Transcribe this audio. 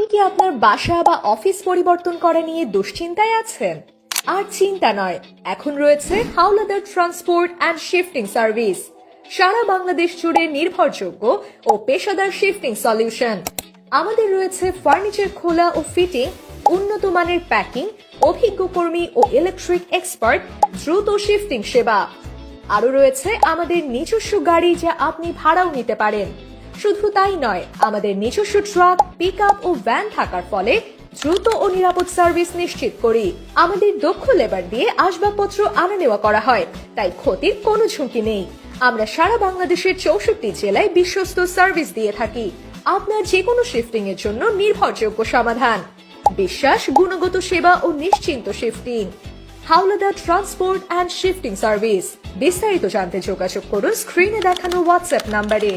কি আপনার বাসা বা অফিস পরিবর্তন করা নিয়ে দুশ্চিন্তায় আছেন? আর চিন্তা নয়, এখন রয়েছে Howlader transport and shifting service. সারা বাংলাদেশ জুড়ে নির্ভরযোগ্য ও পেশাদার শিফটিং সলিউশন। আমাদের রয়েছে ফার্নিচার খোলা ও ফিটিং, উন্নত মানের প্যাকিং, অভিজ্ঞ কর্মী ও ইলেকট্রিক এক্সপার্ট, দ্রুত শিফটিং সেবা। আরো রয়েছে আমাদের নিজস্ব গাড়ি যা আপনি ভাড়াও নিতে পারেন। শুধু তাই নয়, আমাদের নিজস্ব ট্রাক, পিকআপ ও ভ্যান থাকার ফলে দ্রুত ও নিরাপদ সার্ভিস নিশ্চিত করি। আমাদের দক্ষ লেবার দিয়ে আসবাবপত্র আনা নেওয়া করা হয়, তাই ক্ষতির কোনো ঝুঁকি নেই। আমরা সারা বাংলাদেশের 64 জেলায় বিশ্বস্ত সার্ভিস দিয়ে থাকি। আপনার যে কোনো শিফটিং এর জন্য নির্ভরযোগ্য সমাধান, বিশ্বাস, গুণগত সেবা ও নিশ্চিন্ত shifting. Howlader transport and shifting service. বিস্তারিত জানতে যোগাযোগ করুন স্ক্রিনে দেখানো হোয়াটসঅ্যাপ নাম্বারে।